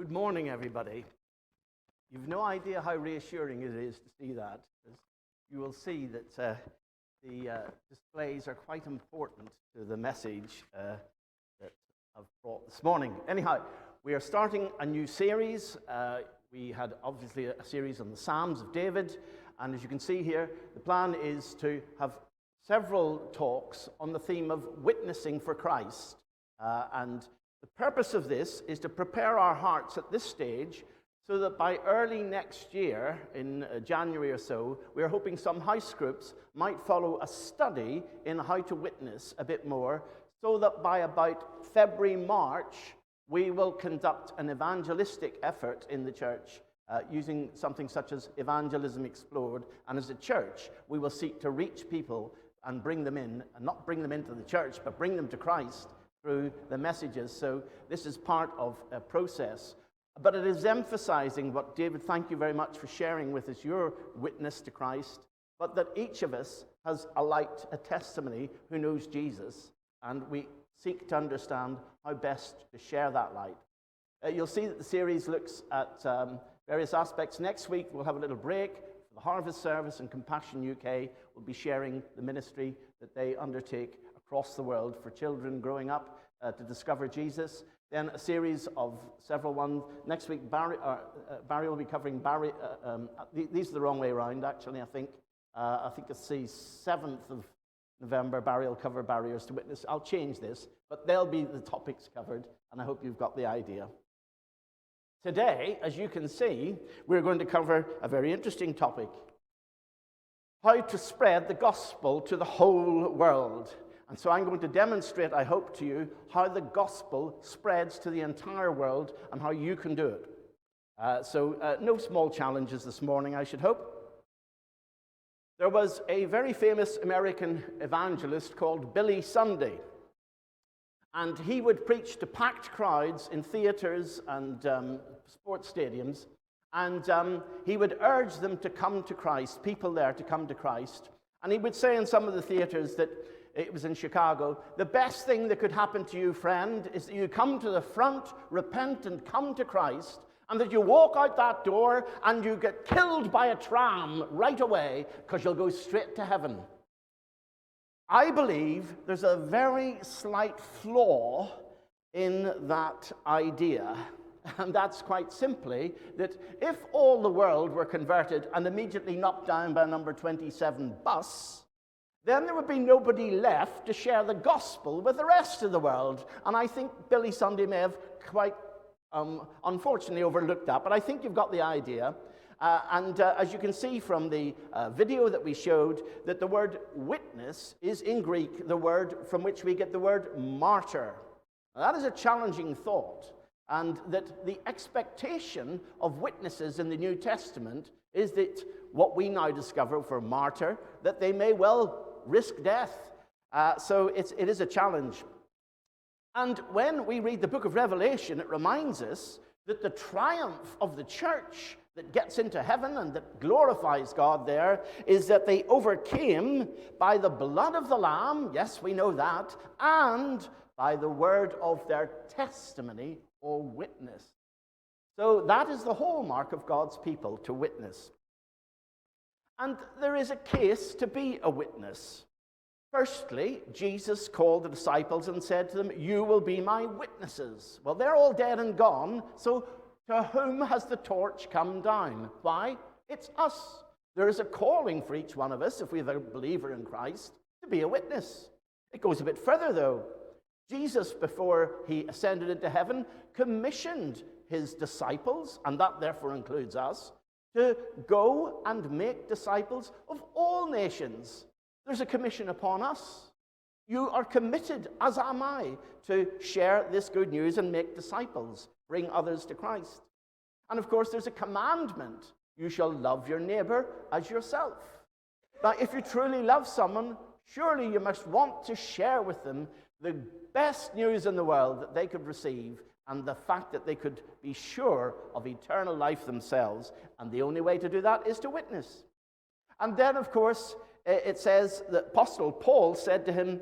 Good morning, everybody. You've no idea how reassuring it is to see that. You will see that the displays are quite important to the message that I've brought this morning. Anyhow, we are starting a new series. We had obviously a series on the Psalms of David, and as you can see here, the plan is to have several talks on the theme of witnessing for Christ. And the purpose of this is to prepare our hearts at this stage so that by early next year, in January or so, we're hoping some house groups might follow a study in how to witness a bit more, so that by about February, March, we will conduct an evangelistic effort in the church using something such as Evangelism Explored. And as a church, we will seek to reach people and bring them in, and not bring them into the church, but bring them to Christ through the messages. So this is part of a process. But it is emphasizing what, David, thank you very much for sharing with us your witness to Christ, but that each of us has a light, a testimony, who knows Jesus, and we seek to understand how best to share that light. You'll see that the series looks at various aspects. Next week, we'll have a little break for the Harvest Service, and Compassion UK will be sharing the ministry that they undertake across the world for children growing up to discover Jesus. Then a series of several ones. Next week, Barry will be covering Barry. These are the wrong way around, actually, I think. I think it's the 7th of November. Barry will cover barriers to witness. I'll change this, but they'll be the topics covered, and I hope you've got the idea. Today, as you can see, we're going to cover a very interesting topic: how to spread the gospel to the whole world. And so I'm going to demonstrate, I hope to you, how the gospel spreads to the entire world and how you can do it. So no small challenges this morning, I should hope. There was a very famous American evangelist called Billy Sunday. And he would preach to packed crowds in theaters and sports stadiums. And he would urge them to come to Christ, people there to come to Christ. And he would say in some of the theaters that, it was in Chicago, the best thing that could happen to you, friend, is that you come to the front, repent, and come to Christ, and that you walk out that door and you get killed by a tram right away, because you'll go straight to heaven. I believe there's a very slight flaw in that idea, and that's quite simply that if all the world were converted and immediately knocked down by a number 27 bus, then there would be nobody left to share the gospel with the rest of the world. And I think Billy Sunday may have quite unfortunately overlooked that, but I think you've got the idea. As you can see from the video that we showed, that the word witness is in Greek the word from which we get the word martyr. Now, that is a challenging thought, and that the expectation of witnesses in the New Testament is that what we now discover for martyr, that they may well risk death. So it is a challenge. And when we read the book of Revelation, it reminds us that the triumph of the church that gets into heaven and that glorifies God there is that they overcame by the blood of the Lamb, yes, we know that, and by the word of their testimony or witness. So that is the hallmark of God's people, to witness. And there is a case to be a witness. Firstly, Jesus called the disciples and said to them, "You will be my witnesses." Well, they're all dead and gone, so to whom has the torch come down? Why? It's us. There is a calling for each one of us, if we have a believer in Christ, to be a witness. It goes a bit further, though. Jesus, before he ascended into heaven, commissioned his disciples, and that therefore includes us, to go and make disciples of all nations. There's a commission upon us. You are committed, as am I, to share this good news and make disciples, bring others to Christ. And of course, there's a commandment: you shall love your neighbor as yourself. Now, if you truly love someone, surely you must want to share with them the best news in the world that they could receive, and the fact that they could be sure of eternal life themselves. And the only way to do that is to witness. And then, of course, it says that Apostle Paul said to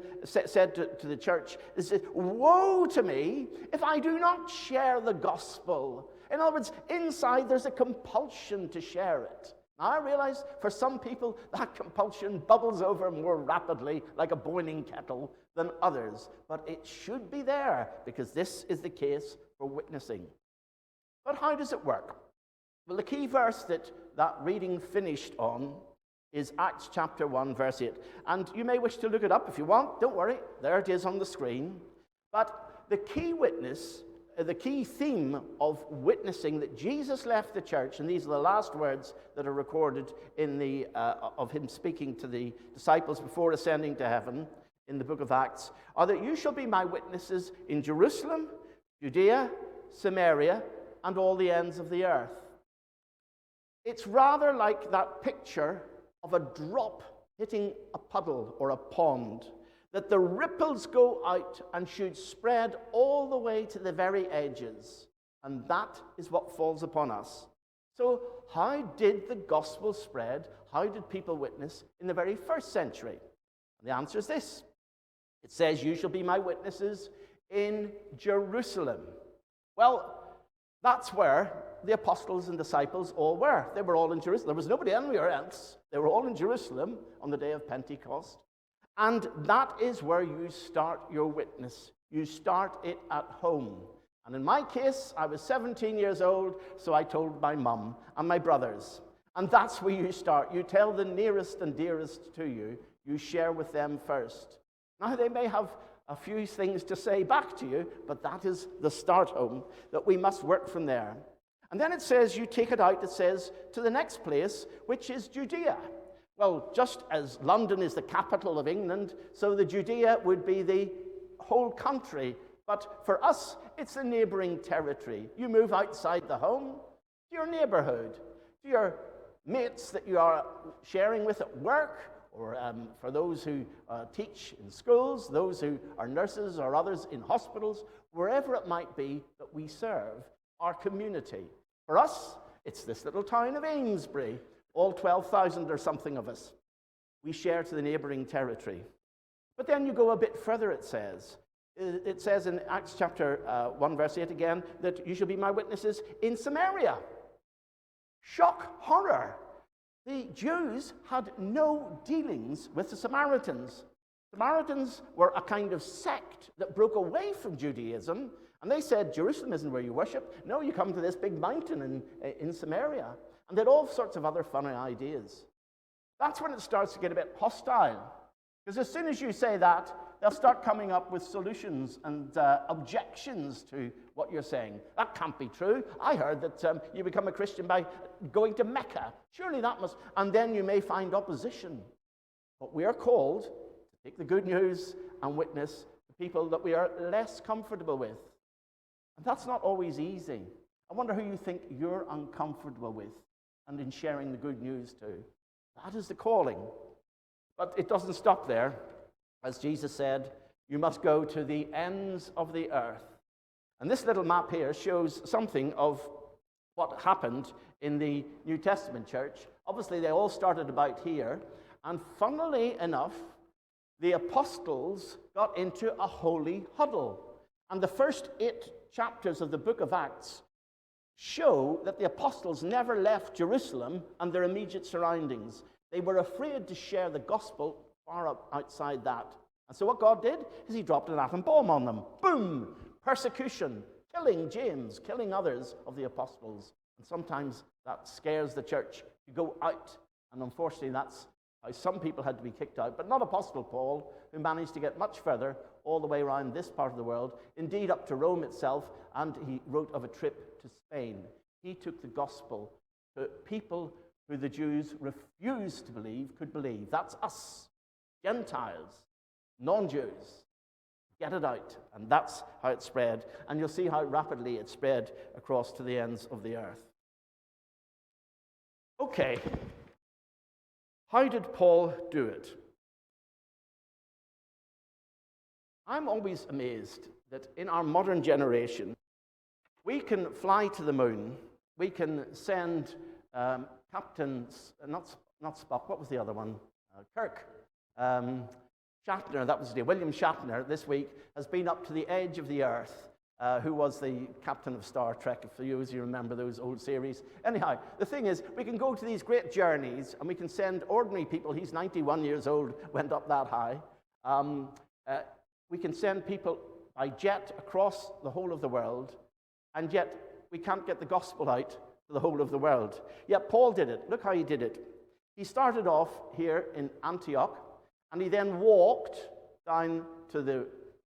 the church, he said, "Woe to me if I do not share the gospel." In other words, inside there's a compulsion to share it. Now, I realize for some people that compulsion bubbles over more rapidly like a boiling kettle than others, but it should be there because this is the case for witnessing. But how does it work? Well, the key verse that reading finished on is Acts chapter 1, verse 8. And you may wish to look it up if you want. Don't worry. There it is on the screen. But the key witness, the key theme of witnessing that Jesus left the church, and these are the last words that are recorded in of him speaking to the disciples before ascending to heaven in the book of Acts, are that you shall be my witnesses in Jerusalem, Judea, Samaria, and all the ends of the earth. It's rather like that picture of a drop hitting a puddle or a pond, that the ripples go out and should spread all the way to the very edges. And that is what falls upon us. So how did the gospel spread? How did people witness in the very first century? And the answer is this. It says, "You shall be my witnesses in Jerusalem." Well, that's where the apostles and disciples all were. They were all in Jerusalem. There was nobody anywhere else. They were all in Jerusalem on the day of Pentecost. And that is where you start your witness. You start it at home. And in my case, I was 17 years old, so I told my mum and my brothers. And that's where you start. You tell the nearest and dearest to you. You share with them first. Now, they may have a few things to say back to you, but that is the start home, that we must work from there. And then it says, you take it out, it says, to the next place, which is Judea. Well, just as London is the capital of England, so the Judea would be the whole country. But for us, it's the neighboring territory. You move outside the home, to your neighborhood, to your mates that you are sharing with at work, or for those who teach in schools, those who are nurses or others in hospitals, wherever it might be that we serve our community. For us, it's this little town of Amesbury, all 12,000 or something of us. We share to the neighboring territory. But then you go a bit further, it says. It says in Acts chapter 1, verse 8 again, that you shall be my witnesses in Samaria. Shock, horror. The Jews had no dealings with the Samaritans. Samaritans were a kind of sect that broke away from Judaism, and they said, Jerusalem isn't where you worship. No, you come to this big mountain in Samaria. And they had all sorts of other funny ideas. That's when it starts to get a bit hostile. Because as soon as you say that, they'll start coming up with solutions and objections to what you're saying. That can't be true. I heard that you become a Christian by going to Mecca. Surely that must... And then you may find opposition. But we are called to take the good news and witness to people that we are less comfortable with. And that's not always easy. I wonder who you think you're uncomfortable with and in sharing the good news to. That is the calling. But it doesn't stop there. As Jesus said, you must go to the ends of the earth. And this little map here shows something of what happened in the New Testament church. Obviously, they all started about here. And funnily enough, the apostles got into a holy huddle. And the first 8 chapters of the book of Acts show that the apostles never left Jerusalem and their immediate surroundings. They were afraid to share the gospel far up outside that. And so what God did is he dropped an atom bomb on them. Boom! Persecution, killing James, killing others of the apostles. And sometimes that scares the church to go out. And unfortunately, that's how some people had to be kicked out. But not Apostle Paul, who managed to get much further all the way around this part of the world, indeed up to Rome itself, and he wrote of a trip to Spain. He took the gospel to people who the Jews refused to believe could believe. That's us, Gentiles, non-Jews. Get it out. And that's how it spread. And you'll see how rapidly it spread across to the ends of the earth. Okay. How did Paul do it? I'm always amazed that in our modern generation, we can fly to the moon, we can send captains, not Spock, what was the other one? Kirk Shatner, that was his name, William Shatner, this week has been up to the edge of the earth, who was the captain of Star Trek, for you as you remember those old series. Anyhow, the thing is, we can go to these great journeys and we can send ordinary people. He's 91 years old, went up that high. We can send people by jet across the whole of the world, and yet we can't get the gospel out to the whole of the world. Yet Paul did it. Look how he did it. He started off here in Antioch, and he then walked down to the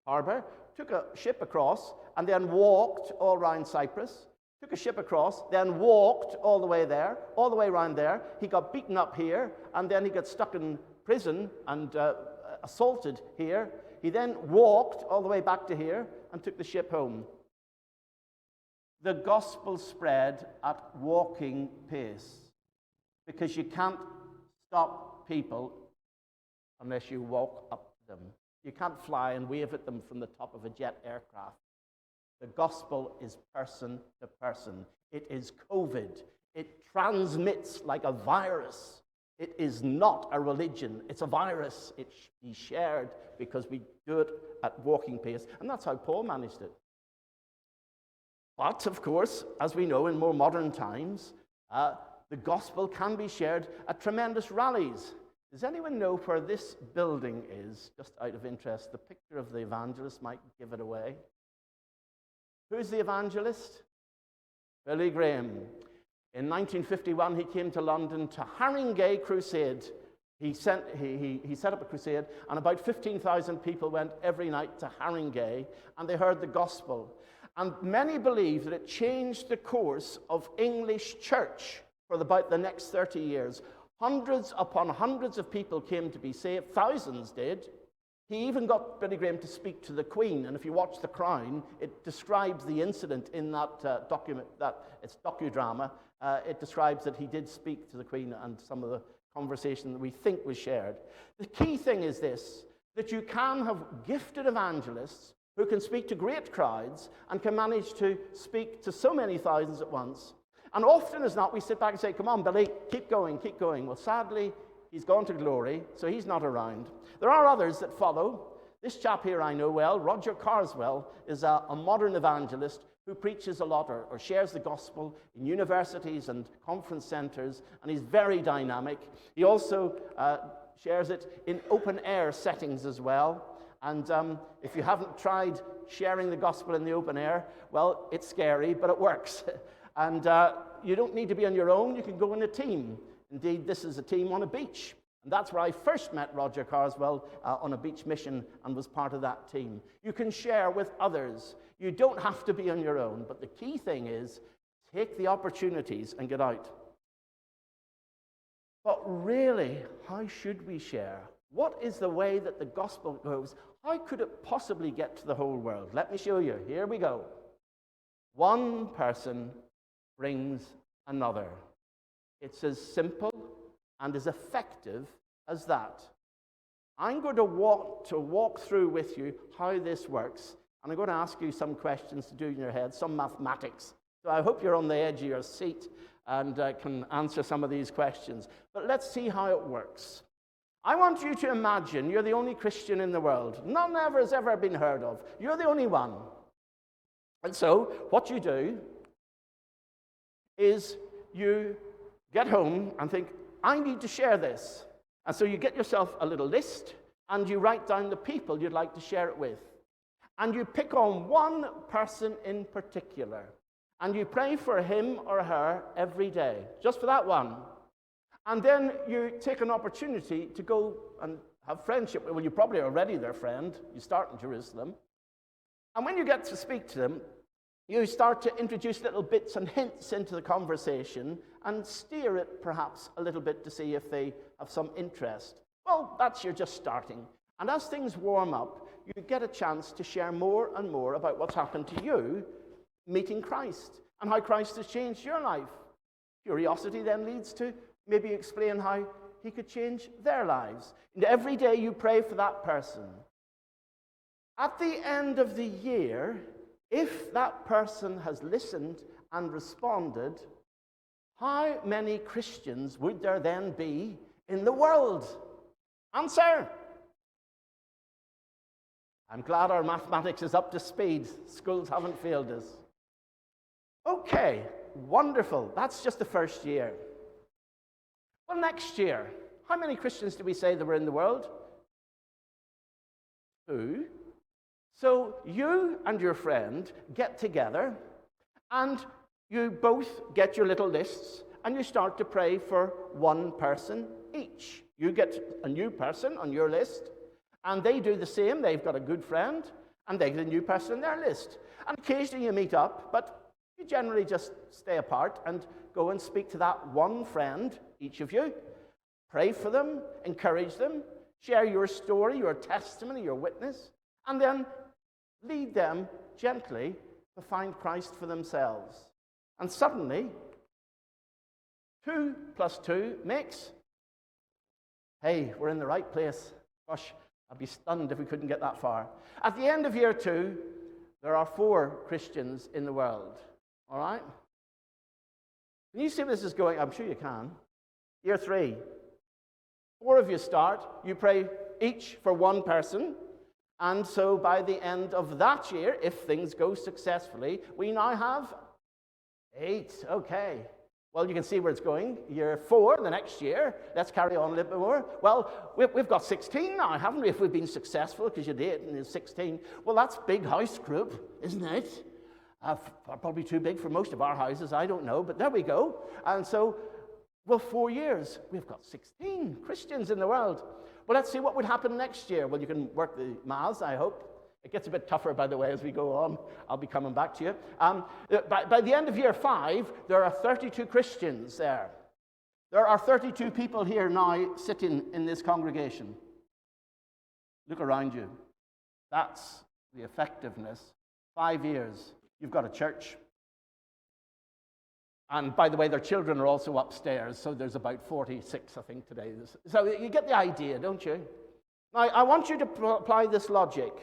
harbor, took a ship across, and then walked all around Cyprus, took a ship across, then walked all the way there, all the way around there. He got beaten up here, and then he got stuck in prison and assaulted here. He then walked all the way back to here and took the ship home. The gospel spread at walking pace, because you can't stop people unless you walk up to them. You can't fly and wave at them from the top of a jet aircraft. The gospel is person to person. It is COVID. It transmits like a virus. It is not a religion. It's a virus. It should be shared because we do it at walking pace. And that's how Paul managed it. But, of course, as we know in more modern times, the gospel can be shared at tremendous rallies. Does anyone know where this building is, just out of interest? The picture of the evangelist might give it away. Who's the evangelist? Billy Graham. In 1951, he came to London to Haringey Crusade. He set up a crusade, and about 15,000 people went every night to Haringey, and they heard the gospel. And many believe that it changed the course of English church for about the next 30 years. Hundreds upon hundreds of people came to be saved. Thousands did. He even got Billy Graham to speak to the Queen. And if you watch The Crown, it describes the incident in that docudrama. It describes that he did speak to the Queen and some of the conversation that we think was shared. The key thing is this, that you can have gifted evangelists who can speak to great crowds and can manage to speak to so many thousands at once. And often as not, we sit back and say, come on, Billy, keep going, keep going. Well, sadly, he's gone to glory, so he's not around. There are others that follow. This chap here I know well, Roger Carswell, is a modern evangelist who preaches a lot or shares the gospel in universities and conference centers, and he's very dynamic. He also shares it in open-air settings as well. And if you haven't tried sharing the gospel in the open air, well, it's scary, but it works. And you don't need to be on your own. You can go in a team. Indeed, this is a team on a beach. And that's where I first met Roger Carswell on a beach mission and was part of that team. You can share with others. You don't have to be on your own. But the key thing is, take the opportunities and get out. But really, how should we share? What is the way that the gospel goes? How could it possibly get to the whole world? Let me show you. Here we go. One person brings another. It's as simple and as effective as that. I'm going to walk through with you how this works, and I'm going to ask you some questions to do in your head, some mathematics. So I hope you're on the edge of your seat and can answer some of these questions. But let's see how it works. I want you to imagine you're the only Christian in the world. None ever has ever been heard of. You're the only one. And so what you do is you get home and think, I need to share this. And so you get yourself a little list and you write down the people you'd like to share it with. And you pick on one person in particular. And you pray for him or her every day, just for that one. And then you take an opportunity to go and have friendship. Well, you're probably already their friend. You start in Jerusalem. And when you get to speak to them, you start to introduce little bits and hints into the conversation and steer it perhaps a little bit to see if they have some interest. Well, you're just starting. And as things warm up, you get a chance to share more and more about what's happened to you meeting Christ and how Christ has changed your life. Curiosity then leads to maybe explain how he could change their lives. And every day you pray for that person. At the end of the year, if that person has listened and responded, how many Christians would there then be in the world? Answer. I'm glad our mathematics is up to speed. Schools haven't failed us. Okay, wonderful. That's just the first year. Well, next year, how many Christians do we say there were in the world? 2. So you and your friend get together, and you both get your little lists, and you start to pray for one person each. You get a new person on your list, and they do the same. They've got a good friend, and they get a new person on their list. And occasionally you meet up, but you generally just stay apart and go and speak to that one friend, each of you. Pray for them, encourage them, share your story, your testimony, your witness, and then lead them gently to find Christ for themselves. And suddenly, 2 plus 2 makes, hey, we're in the right place. Gosh, I'd be stunned if we couldn't get that far. At the end of year 2, there are 4 Christians in the world. All right? Can you see where this is going? I'm sure you can. Year 3. 4 of you start. You pray each for one person. And so by the end of that year, if things go successfully, we now have 8. Okay. Well, you can see where it's going. Year 4, the next year. Let's carry on a little bit more. Well, we've got 16 now, haven't we? If we've been successful, because you did, and it's 16. Well, that's big house group, isn't it? Probably too big for most of our houses. I don't know, but there we go. And so, well, 4 years, we've got 16 Christians in the world. Well, let's see what would happen next year. Well, you can work the maths, I hope. It gets a bit tougher, by the way, as we go on. I'll be coming back to you. By the end of year 5, there are 32 Christians there. There are 32 people here now sitting in this congregation. Look around you. That's the effectiveness. 5 years, you've got a church. And by the way, their children are also upstairs, so there's about 46, I think, today. So you get the idea, don't you? Now, I want you to apply this logic.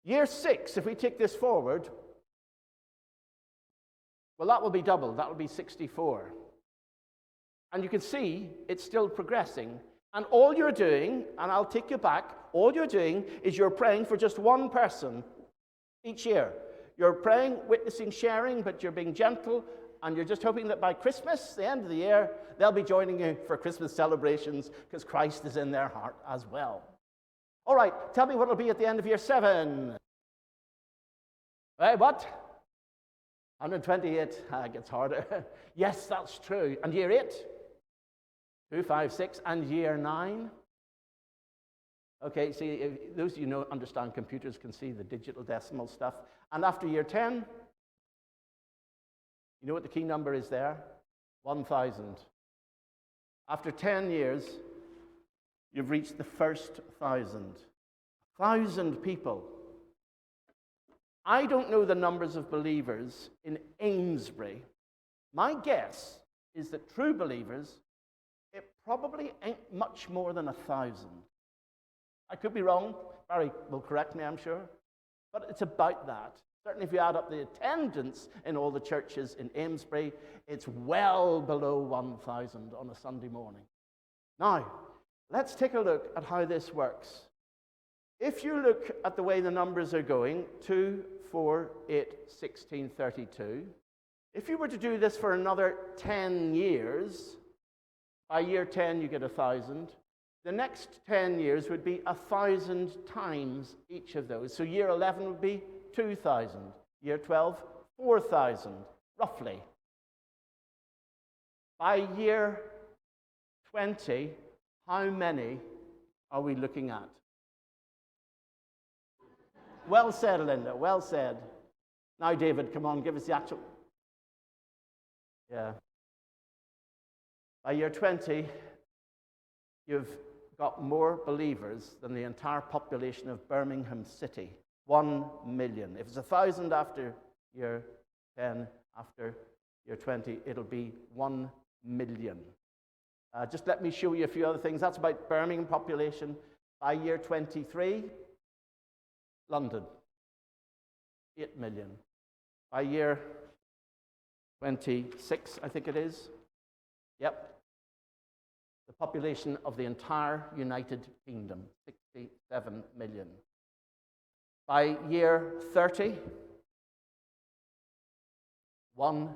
Year 6, if we take this forward, well, that will be double. That will be 64. And you can see it's still progressing. And all you're doing, and I'll take you back, all you're doing is you're praying for just one person each year. You're praying, witnessing, sharing, but you're being gentle, and you're just hoping that by Christmas, the end of the year, they'll be joining you for Christmas celebrations because Christ is in their heart as well. All right, tell me what it'll be at the end of year 7. Hey, what? 128. It gets harder. Yes, that's true. And year 8? 2, 5, 6. And year 9? Okay, see, if those of you who understand computers can see the digital decimal stuff. And after year 10, you know what the key number is there? 1,000. After 10 years, you've reached the first 1,000. 1,000 people. I don't know the numbers of believers in Amesbury. My guess is that true believers, it probably ain't much more than 1,000. I could be wrong. Barry will correct me, I'm sure. But it's about that. Certainly if you add up the attendance in all the churches in Amesbury, it's well below 1,000 on a Sunday morning. Now, let's take a look at how this works. If you look at the way the numbers are going, 2, 4, 8, 16, 32, if you were to do this for another 10 years, by year 10 you get 1,000. The next 10 years would be 1,000 times each of those. So year 11 would be 2,000. Year 12, 4,000, roughly. By year 20, how many are we looking at? Well said, Linda, well said. Now, David, come on, give us the actual. Yeah. By year 20, you've got more believers than the entire population of Birmingham City. 1 million. If it's 1,000 after year 10, after year 20, it'll be 1 million. Just let me show you a few other things. That's about Birmingham population. By year 23, London, 8 million. By year 26, I think it is. Yep. the population of the entire United Kingdom, 67 million. By year 30, 1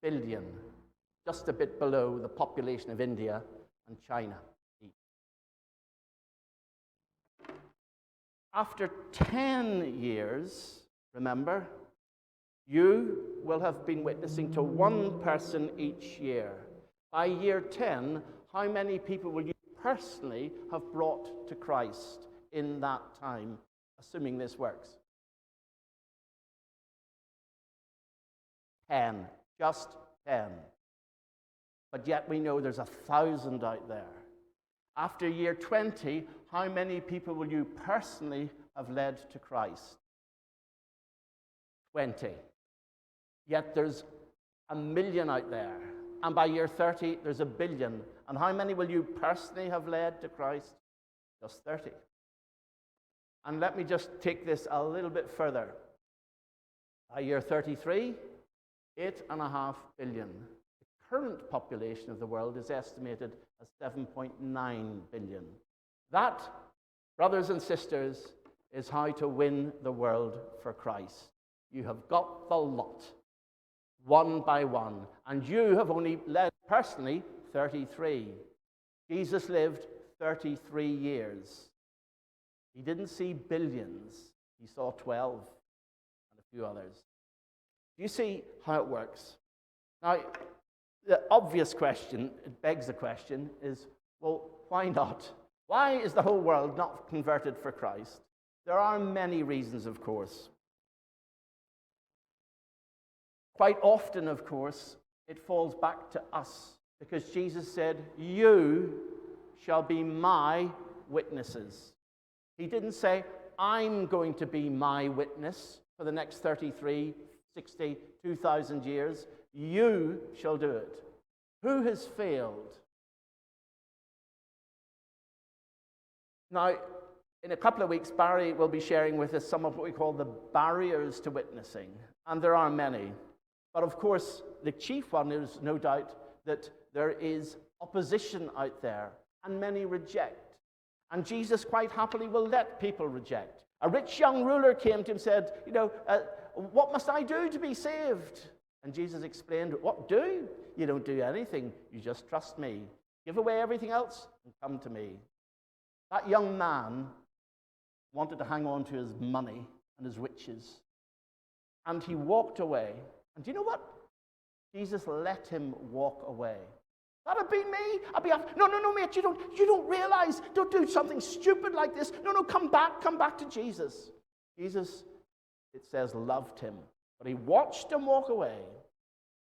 billion, just a bit below the population of India and China each. After 10 years, remember, you will have been witnessing to one person each year. By year 10, how many people will you personally have brought to Christ in that time, assuming this works? 10, just 10. But yet we know there's 1,000 out there. After year 20, how many people will you personally have led to Christ? 20. Yet there's 1 million out there. And by year 30, there's 1 billion. And how many will you personally have led to Christ? Just 30. And let me just take this a little bit further. By year 33, 8.5 billion. The current population of the world is estimated as 7.9 billion. That, brothers and sisters, is how to win the world for Christ. You have got the lot, one by one, and you have only led personally 33. Jesus lived 33 years. He didn't see billions. He saw 12 and a few others. Do you see how it works? Now, the obvious question, it begs the question, is, well, why not? Why is the whole world not converted for Christ? There are many reasons, of course. Quite often, of course, it falls back to us, because Jesus said, "You shall be my witnesses." He didn't say, "I'm going to be my witness for the next 33, 60, 2,000 years. You shall do it." Who has failed? Now, in a couple of weeks, Barry will be sharing with us some of what we call the barriers to witnessing, and there are many. But of course, the chief one is no doubt that there is opposition out there, and many reject. And Jesus quite happily will let people reject. A rich young ruler came to him and said, "What must I do to be saved?" And Jesus explained, "What do? You don't do anything. You just trust me. Give away everything else and come to me." That young man wanted to hang on to his money and his riches. And he walked away. And do you know what? Jesus let him walk away. That'd be me. I'd be after, no, mate, you don't realize. Don't do something stupid like this. No, come back to Jesus. Jesus, it says, loved him. But he watched him walk away.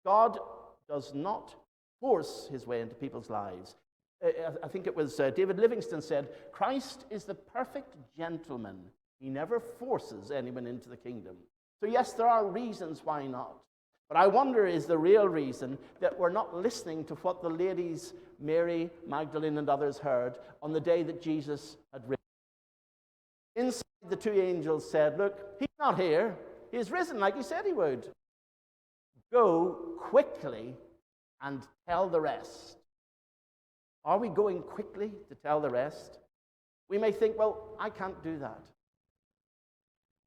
God does not force his way into people's lives. I think it was David Livingstone said, Christ is the perfect gentleman. He never forces anyone into the kingdom. So yes, there are reasons why not. But I wonder, is the real reason that we're not listening to what the ladies, Mary, Magdalene, and others heard on the day that Jesus had risen? Inside, the two angels said, "Look, he's not here. He's risen like he said he would. Go quickly and tell the rest." Are we going quickly to tell the rest? We may think, well, I can't do that.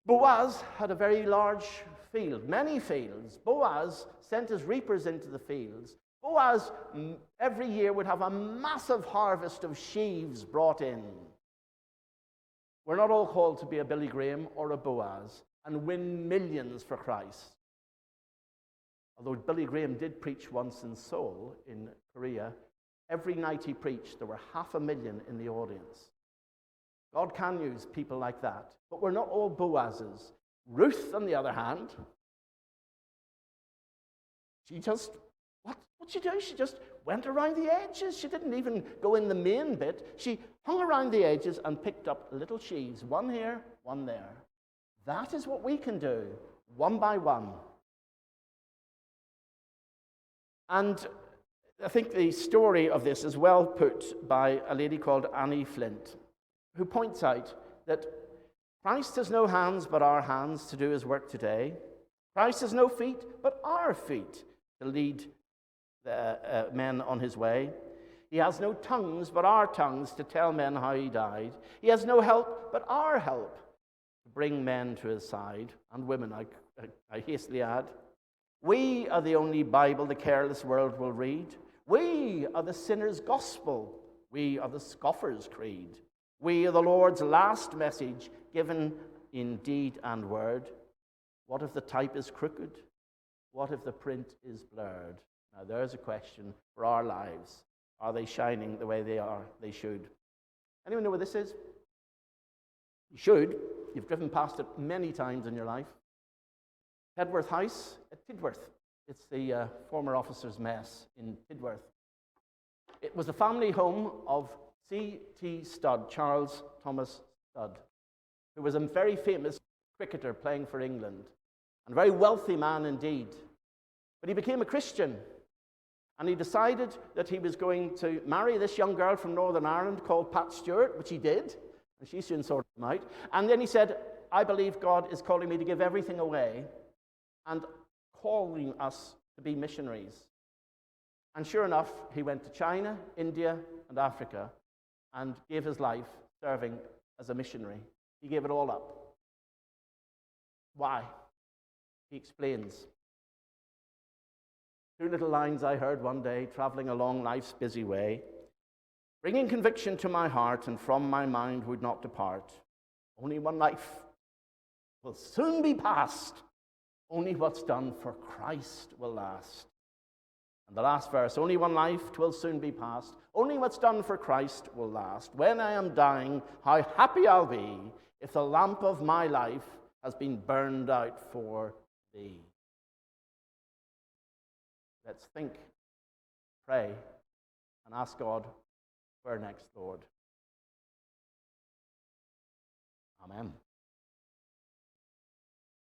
Boaz had a very large field, many fields. Boaz sent his reapers into the fields. Boaz every year would have a massive harvest of sheaves brought in. We're not all called to be a Billy Graham or a Boaz and win millions for Christ. Although Billy Graham did preach once in Seoul, in Korea, every night he preached, there were 500,000 in the audience. God can use people like that, but we're not all Boazes. Ruth, on the other hand, she just, what'd she do? She just went around the edges. She didn't even go in the main bit. She hung around the edges and picked up little sheaves, one here, one there. That is what we can do, one by one. And I think the story of this is well put by a lady called Annie Flint, who points out that Christ has no hands but our hands to do his work today. Christ has no feet but our feet to lead the men on his way. He has no tongues but our tongues to tell men how he died. He has no help but our help to bring men to his side. And women, I hastily add. We are the only Bible the careless world will read. We are the sinner's gospel. We are the scoffer's creed. We are the Lord's last message given in deed and word. What if the type is crooked? What if the print is blurred? Now there's a question for our lives. Are they shining the way they should? Anyone know where this is? You should. You've driven past it many times in your life. Tedworth House at Tidworth. It's the former officers' mess in Tidworth. It was the family home of C.T. Studd, Charles Thomas Studd, who was a very famous cricketer playing for England, and a very wealthy man indeed. But he became a Christian, and he decided that he was going to marry this young girl from Northern Ireland called Pat Stewart, which he did, and she soon sorted him out. And then he said, I believe God is calling me to give everything away and calling us to be missionaries. And sure enough, he went to China, India, and Africa and gave his life serving as a missionary. He gave it all up. Why? He explains. 2 little lines I heard one day, traveling along life's busy way, bringing conviction to my heart and from my mind would not depart. Only one life will soon be past. Only what's done for Christ will last. And the last verse, only one life, 'twill soon be past. Only what's done for Christ will last. When I am dying, how happy I'll be if the lamp of my life has been burned out for thee. Let's think, pray, and ask God for our next Lord. Amen.